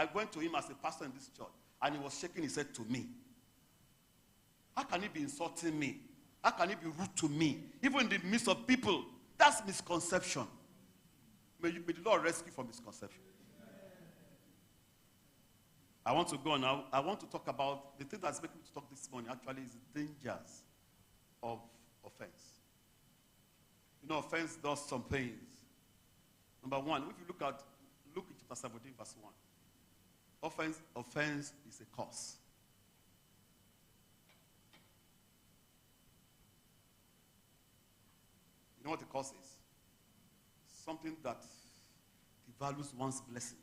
I went to him as a pastor in this church, and he was shaking his head to me. How can he be insulting me? How can he be rude to me? Even in the midst of people. That's misconception. May the Lord rescue from misconception. I want to go now. I want to talk about the thing that's making me to talk this morning actually is the dangers of offense. You know, offense does some things. Number one, if you look at Luke chapter 17, verse 1. Offense is a curse. You know what a curse is? Something that devalues one's blessings.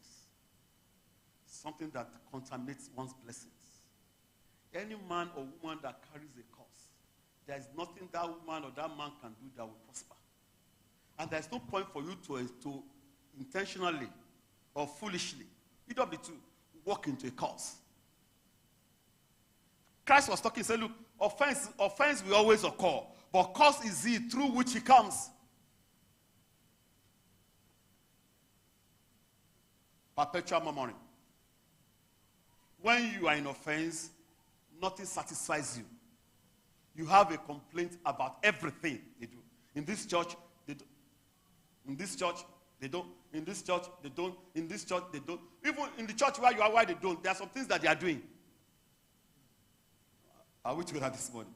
Something that contaminates one's blessings. Any man or woman that carries a curse, there is nothing that woman or that man can do that will prosper. And there's no point for you to intentionally or foolishly, either of the two, walk into a curse. Christ was talking, he said, look, offense will always occur, but curse is it through which he comes. Perpetual murmuring. When you are in offense, nothing satisfies you. You have a complaint about everything they do. In this church, they do. In this church, they don't. In this church, they don't. In this church, they don't. Even in the church where you are, why they don't. There are some things that they are doing. Are we together this morning?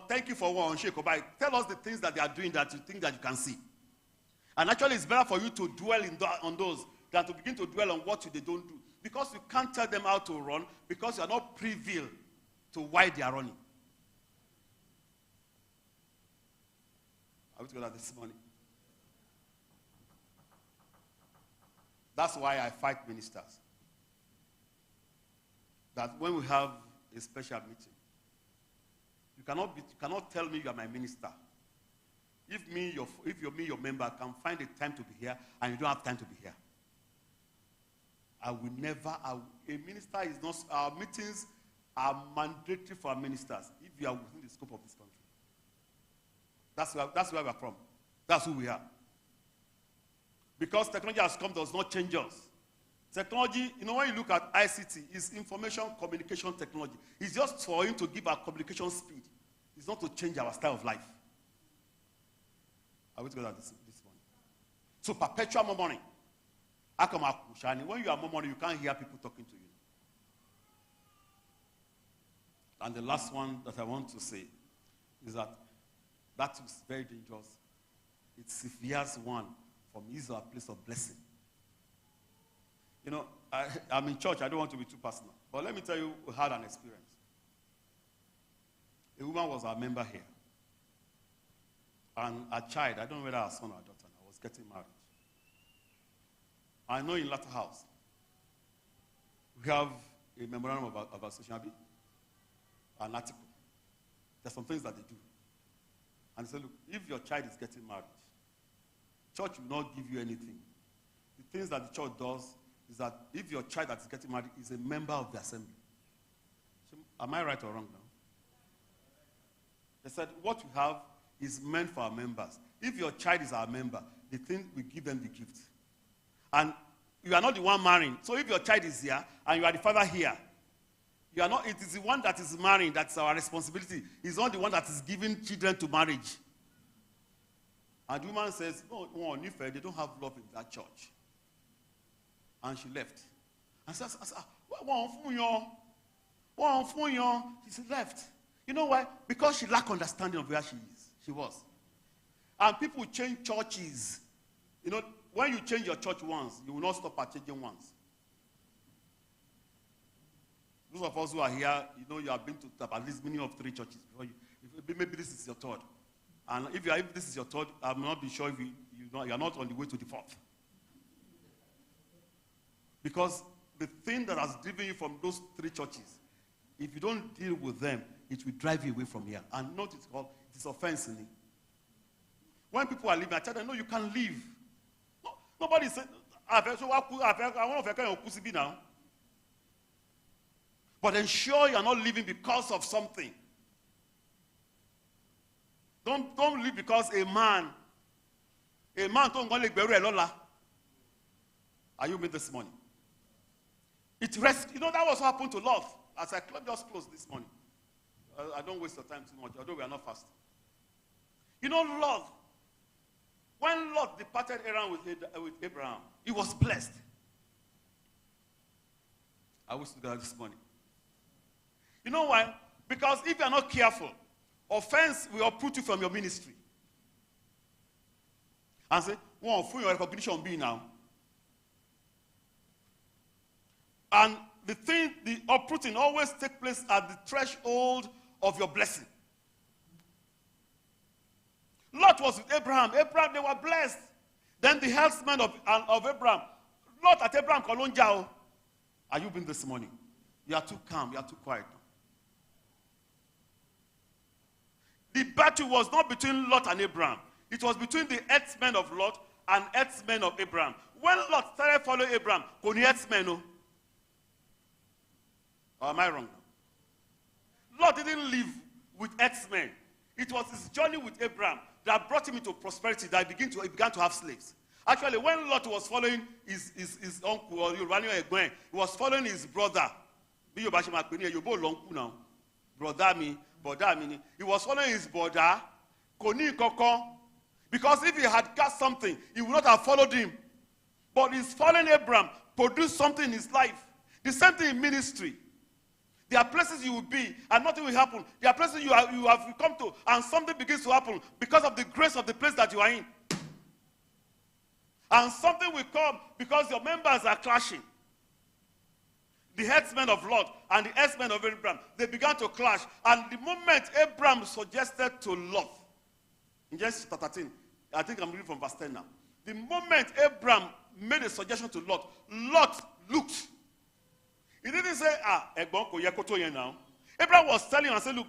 Thank you for one shake. Tell us the things that they are doing that you think that you can see. And actually, it's better for you to dwell on those than to begin to dwell on what they don't do. Because you can't tell them how to run because you are not privy to why they are running. Are we together this morning? That's why I fight ministers. That when we have a special meeting, you cannot tell me you are my minister. If your member can find a time to be here and you don't have time to be here. A minister is not, our meetings are mandatory for our ministers if you are within the scope of this country. That's where we are from. That's who we are. Because technology has come, does not change us. Technology, when you look at ICT, it's information communication technology. It's just for him to give our communication speed. It's not to change our style of life. Are we together this morning? So perpetual murmuring. When you are murmuring, you can't hear people talking to you. And the last one that I want to say is that is very dangerous. It severes one from his or her place of blessing. I'm in church. I don't want to be too personal. But let me tell you, we had an experience. A woman was our member here. And a child, I don't know whether our son or daughter now, was getting married. I know in Latter House, we have a memorandum of association, an article. There's some things that they do. And they say, look, if your child is getting married, church will not give you anything. The things that the church does is that if your child that is getting married is a member of the assembly. So, am I right or wrong now? They said, what we have is meant for our members. If your child is our member, the thing we give them the gift. And you are not the one marrying. So if your child is here and you are the father here, you are not. It is the one that is marrying that's our responsibility. It's not the one that is giving children to marriage. And the woman says, no, they don't have love in that church. And she left. And says, she left. You know why? Because she lacked understanding of where she was. And people change churches. When you change your church once, you will not stop at changing once. Those of us who are here, you have been to at least minimum of 3 churches before you. Maybe this is your third. And if this is your third, I'm not be sure if you're not on the way to the 4th. Because the thing that has driven you from those 3 churches, if you don't deal with them, it will drive you away from here. And note it's called, it is offense in it. When people are leaving, I tell them, no, you can leave. No, nobody said, I want to be now. But ensure you are not leaving because of something. Don't leave because a man A man don't go like bury Lola. Are you with this morning? It rests. You know, that was what happened to Lot. As I just closed this morning. I don't waste your time too much, although we are not fasting. You know, Lot, when Lot departed Haran with Abraham, he was blessed. I wish to do that this morning. You know why? Because if you are not careful, offense will uproot you from your ministry. And say, well, for your recognition be now. And the uprooting always takes place at the threshold of your blessing. Lot was with Abraham. Abraham, they were blessed. Then the herdsmen of Abraham. Lot at Abraham, Kolonjao. Are you been this morning? You are too calm. You are too quiet. The battle was not between Lot and Abraham. It was between the herdsmen of Lot and herdsmen of Abraham. When Lot started following Abraham, kò ní herdsmen o. Or am I wrong? Lot didn't live with herdsmen. It was his journey with Abraham that brought him into prosperity, that he began to have slaves. Actually, when Lot was following his uncle, or he was following his brother. Brother me. He was following his brother. Because if he had got something, he would not have followed him. But his following Abraham produced something in his life. The same thing in ministry. There are places you will be and nothing will happen. There are places you have come to and something begins to happen because of the grace of the place that you are in. And something will come because your members are clashing. The headsmen of Lot and the headsmen of Abraham, they began to clash. And the moment Abraham suggested to Lot, in Genesis 13, I think I'm reading from verse 10 now. The moment Abraham made a suggestion to Lot, Lot looked. He didn't say, now. Abraham was telling him and said, look,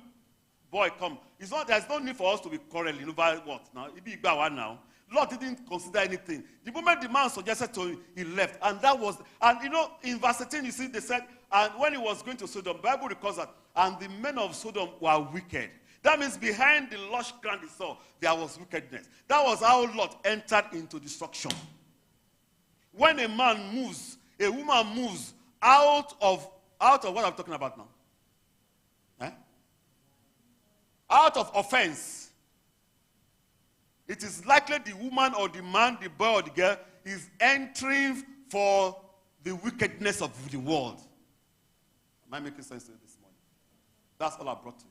boy, come. There's no need for us to be quarreling over what now. It be now. Lot didn't consider anything. The moment the man suggested to him, he left. And that was, and you know, in verse 18, you see, they said, and when he was going to Sodom, the Bible records that, and the men of Sodom were wicked. That means behind the lush ground he saw, there was wickedness. That was how Lot entered into destruction. When a man moves, a woman moves out of what I'm talking about now. Out of offense. It is likely the woman or the man, the boy or the girl is entering for the wickedness of the world. Am I making sense to you this morning? That's all I brought to you.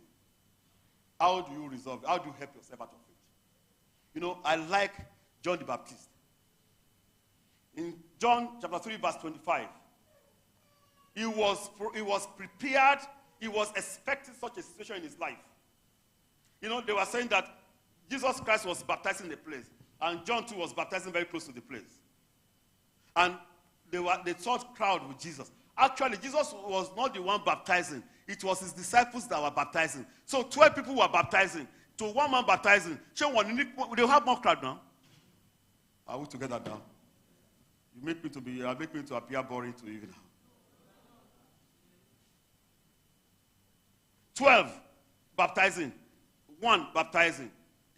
How do you resolve it? How do you help yourself out of it? You know, I like John the Baptist. In John chapter 3 verse 25, he was prepared. He was expecting such a situation in his life. You know, they were saying that Jesus Christ was baptizing the place, and John too was baptizing very close to the place. And they thought crowd with Jesus. Actually, Jesus was not the one baptizing. It was his disciples that were baptizing. So 12 people were baptizing. To one man baptizing. They have more crowd now. Are we together now? You make me to appear boring to you now. 12 baptizing. 1 baptizing.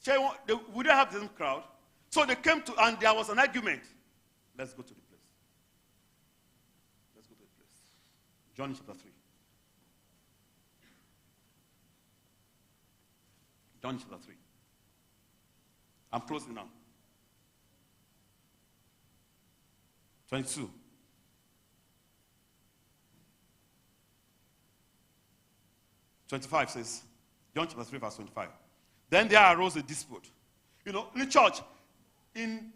We didn't have the same crowd. So they came to, and there was an argument. Let's go to the place. Let's go to the place. John chapter 3. John chapter 3. I'm closing now. 22. Says, John chapter 3 verse 25. Then there arose a dispute. You know, in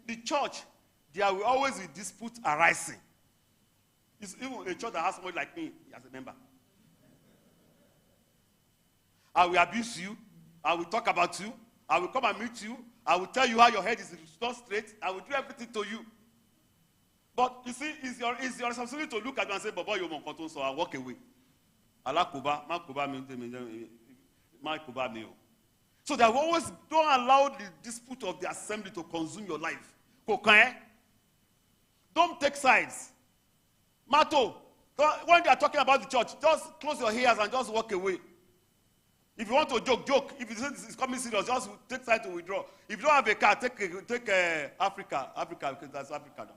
the church, there will always be dispute arising. It's even a church that has somebody like me as a member. I will abuse you. I will talk about you. I will come and meet you. I will tell you how your head is not straight. I will do everything to you. But you see, it's your responsibility to look at me and say, Baba, you're my control, so I'll walk away. So they always don't allow the dispute of the assembly to consume your life. Don't take sides. Mato, when they are talking about the church, just close your ears and just walk away. If you want to joke, joke. If it's coming serious, just take time to withdraw. If you don't have a car, take Africa, because that's Africa now.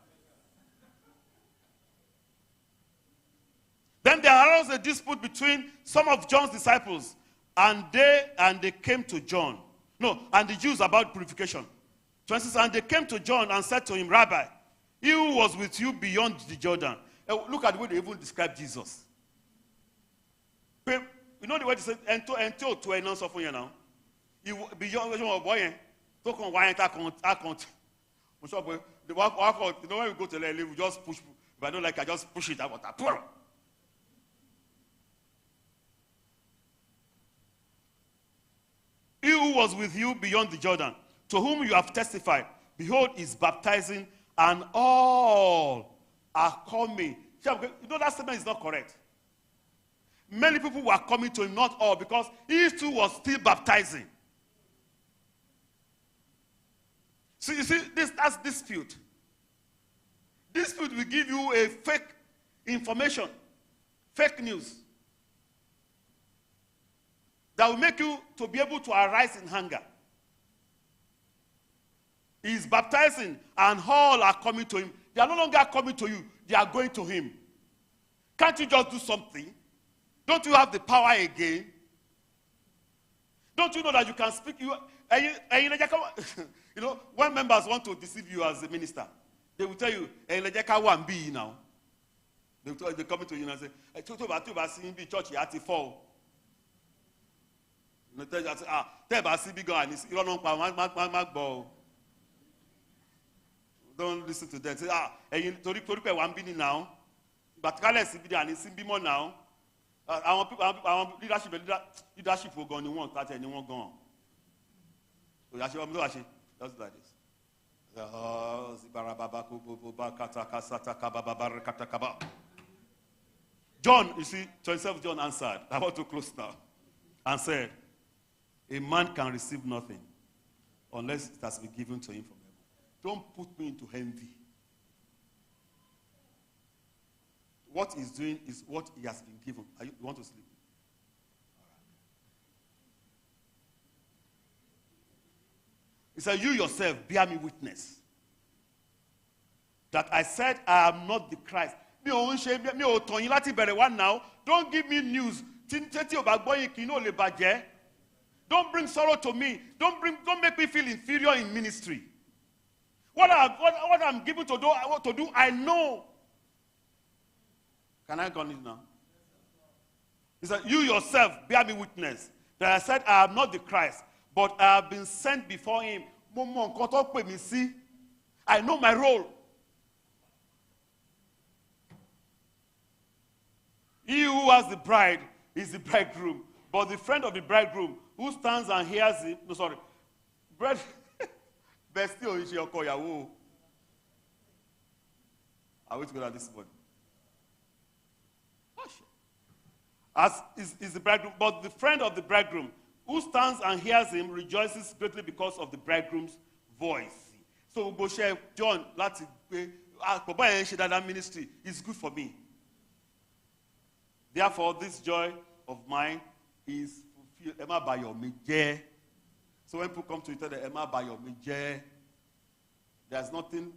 Then there arose a dispute between some of John's disciples, and they came to John. No, and the Jews about purification. So and they came to John and said to him, Rabbi, he who was with you beyond the Jordan. Look at the way they even describe Jesus. You know the way they say, ento to announce of you now. Beyond the boy, talk on why I can't. You know when we go to LA, we just push. If I don't like, I just push it out. He who was with you beyond the Jordan, to whom you have testified, behold, is baptizing, and all are coming. You know that statement is not correct. Many people were coming to him, not all, because he too was still baptizing. So you see, that's dispute. Dispute will give you a fake information, fake news, that will make you to be able to arise in hunger. He is baptizing, and all are coming to him. They are no longer coming to you, they are going to him. Can't you just do something? Don't you have the power again? Don't you know that you can speak? You know, when members want to deceive you as a minister, they will tell you, be now. They come to you and say, church you have to fall. You tell you, don't listen to them. Say, now. But now. Our leadership will go on. You want that anyone gone. So just like this. John, you see, 27 John answered. I want to close now. And said, a man can receive nothing unless it has been given to him from heaven. Don't put me into envy. What he's doing is what he has been given. You want to sleep? All right. He said, you yourself bear me witness that I said I am not the Christ. Don't give me news. Don't bring sorrow to me. Don't make me feel inferior in ministry. What I'm given to do, I know. Can I go on it now? He said, you yourself bear me witness that I said I am not the Christ, but I have been sent before him. I know my role. He who has the bride is the bridegroom, but the friend of the bridegroom who stands and hears him, bread, bestie is your koyawo. I wait to go at this one. As is the bridegroom, but the friend of the bridegroom who stands and hears him rejoices greatly because of the bridegroom's voice. So go share John, that ministry is good for me. Therefore, this joy of mine is fulfilled. Emma by your meje. So when people come to you, tell them Emma by your meje. There's nothing